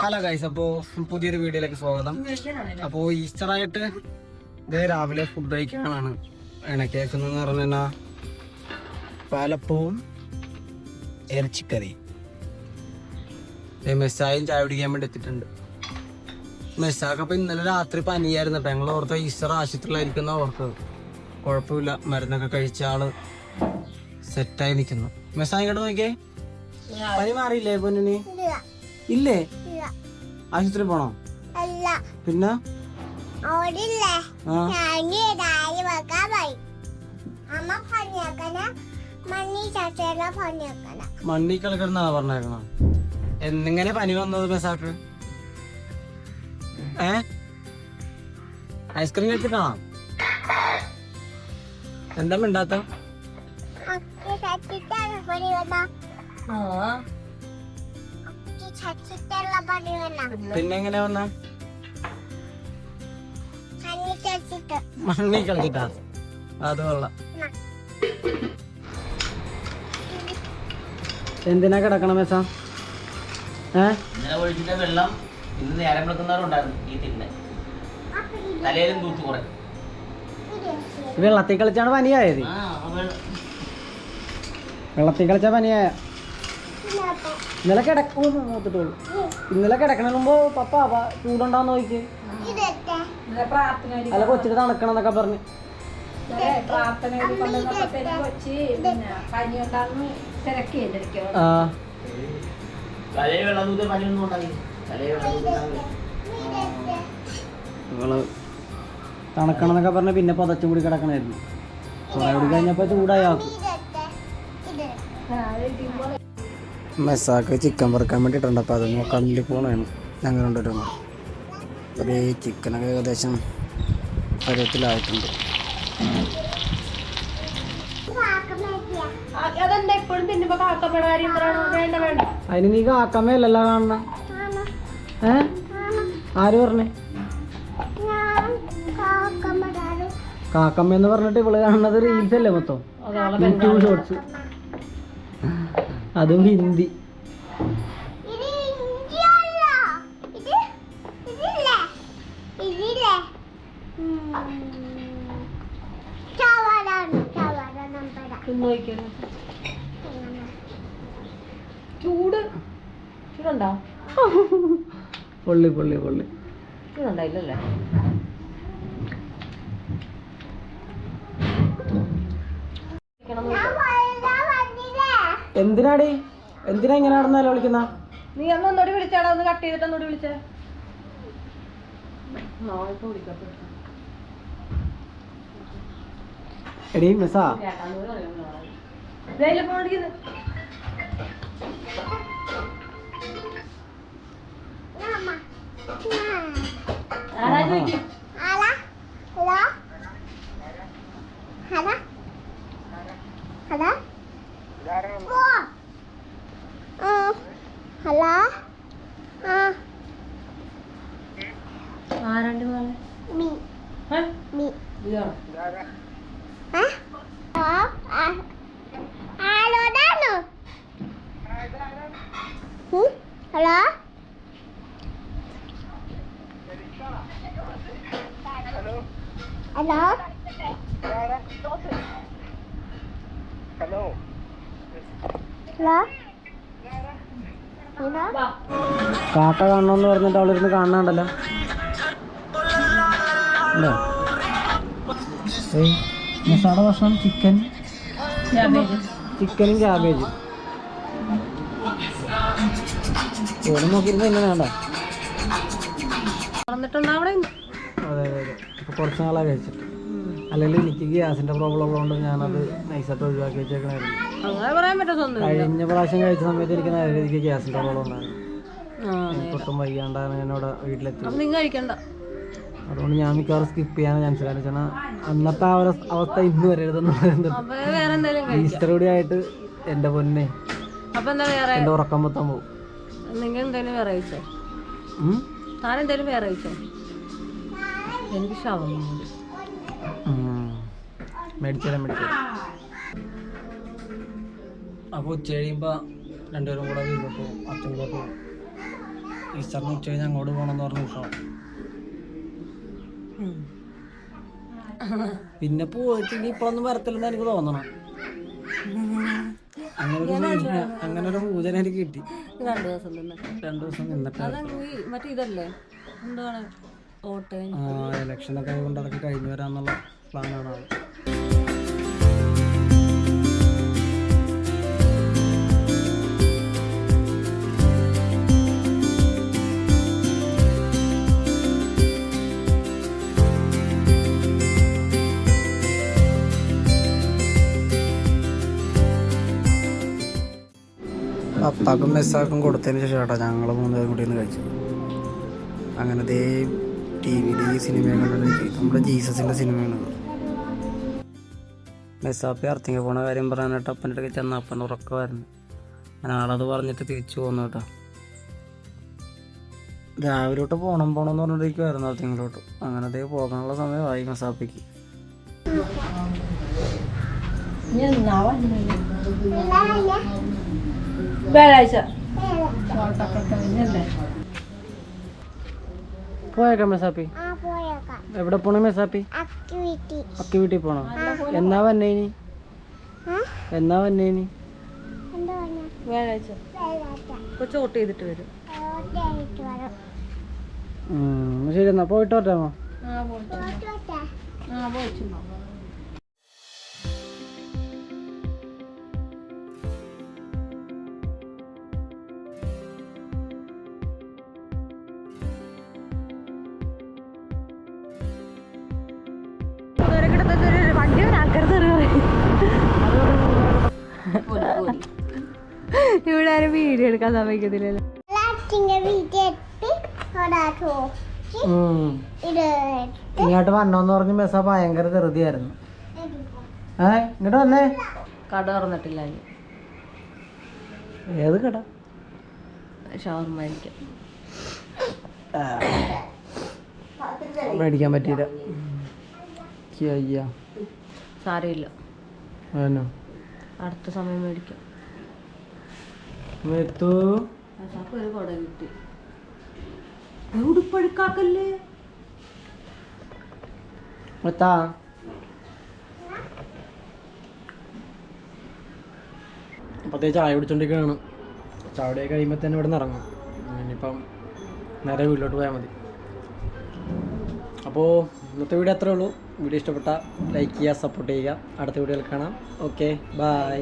Hello guys, അപ്പോൾ പുതിയൊരു വീഡിയോയിലേക്ക് സ്വാഗതം. അപ്പോൾ ഈസ്റ്ററായിട്ട് ഇതേ രാവിലെ ഫുഡ് കഴിക്കാനാണ് കേൾക്കുന്നതെന്ന് പറഞ്ഞു കഴിഞ്ഞാൽ പാലപ്പവും ഇറച്ചിക്കറി. മെസ്സായും ചായ പിടിക്കാൻ വേണ്ടി എത്തിയിട്ടുണ്ട്. മെസ്സാക്ക് അപ്പോൾ ഇന്നലെ രാത്രി പനിയായിരുന്നു കേട്ടോ. ഞങ്ങൾ ഓർത്ത ഈസ്റ്റർ ആശുപത്രിയിലായിരിക്കുന്ന ഓർത്തത്. കുഴപ്പമില്ല, മരുന്നൊക്കെ കഴിച്ച ആള് സെറ്റായി നിൽക്കുന്നു. മെസ്സായി ഇങ്ങോട്ട് നോക്കിയേ, പനി മാറിയില്ലേ പൊന്നിന്? ഇല്ലേ? ആശുപത്രി പോണോ? പിന്നെ മണ്ണി കളിക്കണമെന്നാ പറഞ്ഞേക്കണ. എങ്ങനെ പനി വന്നത് മെസ്സാക്ക്? ഐസ്ക്രീം കഴിച്ചിട്ടാണോ? എന്താ മിണ്ടാത്ത? പിന്നെ എങ്ങനെ വന്ന? മണ്ണി കളിച്ചിട്ടാ? അത് കൊള്ളാം. എന്തിനാ കിടക്കണം മെസ്സ? വെള്ളം ഇന്ന് നേരം വിളിക്കുന്നവരുണ്ടായിരുന്നു. ഈ തിന്നെ തലയിലും തൂത്ത് കുറെ വെള്ളത്തിൽ കളിച്ചാണ് പനിയായത്. വെള്ളത്തിൽ കളിച്ച പനിയായ ഇന്നലെ നോക്കിട്ടുള്ളൂ. ഇന്നലെ കിടക്കണ മുമ്പ് പപ്പ ചൂടുണ്ടാന്ന് നോക്കി. അല്ല കൊച്ചിട്ട് തണുക്കണം എന്നൊക്കെ പറഞ്ഞു. തണുക്കണം എന്നൊക്കെ പറഞ്ഞ പിന്നെ പതച്ചും കൂടി കിടക്കണായിരുന്നു. കുറെ കൂടി കഴിഞ്ഞപ്പോ ചൂടായാക്കും. മെസ്സാക്ക് ചിക്കൻ വറുക്കാൻ വേണ്ടിയിട്ടുണ്ട്. അപ്പോൾ അത് നോക്കാൻ വേണ്ടി പോകണമാണ് ഞങ്ങൾ കൊണ്ടുവരുന്നത്. ഒരു ചിക്കനൊക്കെ ഏകദേശം പരുവത്തിലായിട്ടുണ്ട്. അതിന് നീ കാക്കമ്മയല്ലല്ലോ കാണണ. ആര് പറഞ്ഞേ? കാക്കമ്മ എന്ന് പറഞ്ഞിട്ട് ഇവള് കാണുന്നത് റീൽസ് അല്ലേ മൊത്തം, യൂട്യൂബ് ഷോർട്സ്, അതും ഹിന്ദി. ചൂടുണ്ടോ? പൊള്ളി പൊള്ളി പൊള്ളി. ചൂടുണ്ടായില്ലല്ലേ? എന്തിനാടി? എന്തിനാ ഇങ്ങനെ നടന്നല്ലോ വിളിക്കുന്ന? നീ ഒന്നോടി വിളിച്ചാടാ, ഒന്ന് കട്ട് ചെയ്തിട്ട് ഒന്നോടി വിളിച്ചേ. എടീ മെസ്സാ, ആരാണ്ട് കാക്ക കാണണമെന്ന് പറഞ്ഞിട്ട് അവളിരുന്ന് കാണാണ്ടല്ലോ. മെസ്സാടെ ഭക്ഷണം ചിക്കനും ക്യാബേജ്. ഓടി നോക്കിയിരുന്ന ഇങ്ങനെ വേണ്ട. അതെ അതെ അതെ. ഇപ്പൊ കുറച്ച് നാളാണ് കഴിച്ചിട്ട്. അല്ലെങ്കിൽ എനിക്ക് ഗ്യാസിന്റെ പ്രോബ്ലം ഉള്ളതുകൊണ്ട് ഞാനത് നൈസായിട്ട് ഒഴിവാക്കി വെച്ചേക്കണായിരുന്നു. കഴിഞ്ഞ പ്രാവശ്യം കഴിച്ച സമയത്ത് എനിക്ക് നല്ല രീതിക്ക് ഗ്യാസിന്റെ പ്രോബ്ലം ഉണ്ടായിരുന്നു. എനിക്കൊട്ടും വയ്യാണ്ടാണ് ഞാനിവിടെ വീട്ടിലെത്തി. അതുകൊണ്ട് ഞാൻ മിക്കവാറും സ്കിപ്പ് ചെയ്യാൻ ചാൻസ്. കാരണം വെച്ചാൽ അന്നത്തെ ആ ഒരു അവസ്ഥ ഇന്ന് വരരുതെന്ന് പറയുന്നത്. ഈസ്റ്റർ കൂടി ആയിട്ട് എന്റെ പൊന്നെ എന്റെ ഉറക്കം മൊത്തം പോകും. എനിക്ക് ശവം മേടിച്ചാലും മേടിച്ചാലും. അപ്പോൾ ഉച്ച കഴിയുമ്പോൾ രണ്ടുപേരും കൂടെ വീട്ടിൽ പോകും. അച്ഛൻ കൂടെ പോകും. ഈസ്റ്ററിന് ഉച്ച കഴിഞ്ഞ് അങ്ങോട്ട് പോകണമെന്ന് പറഞ്ഞു ഉത്സവം. പിന്നെ പോയിട്ട് ഇനി ഇപ്പോഴൊന്നും വരത്തില്ലെന്ന് എനിക്ക് തോന്നണം. അങ്ങനെ ഒരു പൂജന എനിക്ക് കിട്ടി. 2 ദിവസം നിന്ന് 2 ദിവസം നിന്നിട്ട് മറ്റേ ഇതല്ലേ എന്താണ് ഓട്ടെ ഇലക്ഷനൊക്കെ കൊണ്ട് അതൊക്കെ കഴിഞ്ഞു വരാന്നുള്ള പ്ലാനാണ്. അപ്പാക്കും മെസ്സാക്കും കൊടുത്തതിന് ശേഷം കേട്ടോ ഞങ്ങൾ 3 പേരും കൂടി ഒന്ന് കഴിച്ചു. അങ്ങനെ ദേ ടി വിയിൽ ഈ സിനിമ കണ്ടിട്ട് നമ്മുടെ ജീസസിൻ്റെ സിനിമയാണ്. മെസ്സാപ്പി അർത്തിങ്ങ പോണ കാര്യം പറയാനായിട്ട് അപ്പൻ്റെ അടുത്ത് ചെന്ന അപ്പൻ്റെ ഉറക്കമായിരുന്നു. ഞാൻ ആളത് പറഞ്ഞിട്ട് തിരിച്ചു പോന്നു കേട്ടോ. രാവിലോട്ട് പോകണം എന്ന് പറഞ്ഞിരിക്കുമായിരുന്നു അർത്തിങ്ങിലോട്ട്. അങ്ങനെ ദേ പോകാനുള്ള സമയമായി മെസ്സാപ്പിക്ക്. വ്യാഴാഴ്ച പോയേക്കാം മെസ്സാപ്പി. എവിടെ പോണേ മെസ്സാപ്പി? അക്കി വീട്ടിൽ പോണോ? എന്നാ വന്നേനി? വ്യാഴാഴ്ച ചോട്ട് ചെയ്തിട്ട് വരും. ശരി എന്നാ പോയിട്ട് വരാമോ? ഇവിടെ ആരും വീഡിയോ എടുക്കാൻ സമ്മതിക്കത്തില്ലല്ലോ. ഇങ്ങോട്ട് വന്നോന്ന് പറഞ്ഞ് മെസ്സ ഭയങ്കര ധൃതിയായിരുന്നു. ഇങ്ങോട്ട് വന്നേ. കട തുറന്നിട്ടില്ല. ഏത് കട? ഷവർമ്മ മേടിക്കാൻ മേടിക്കാൻ പറ്റിയില്ല. അയ്യ സാരമില്ല, അടുത്ത സമയം മേടിക്കാം. ഒരു കൊട കിട്ടി. ഉടുപ്പഴുക്കാക്കല്ലേ. അപ്പത്തേ ചായ കുടിച്ചോണ്ടിരിക്കുകയാണ്. ചായ കഴിയുമ്പോൾ തന്നെ ഇവിടെ നിന്ന് ഇറങ്ങും. ഇനിയിപ്പം നേരെ വീട്ടിലോട്ട് പോയാൽ മതി. അപ്പോൾ ഇന്നത്തെ വീഡിയോ അത്രേ ഉള്ളൂ. വീഡിയോ ഇഷ്ടപ്പെട്ടാൽ ലൈക്ക് ചെയ്യുക, സപ്പോർട്ട് ചെയ്യുക. അടുത്ത വീഡിയോയിൽ കാണാം. Okay, by.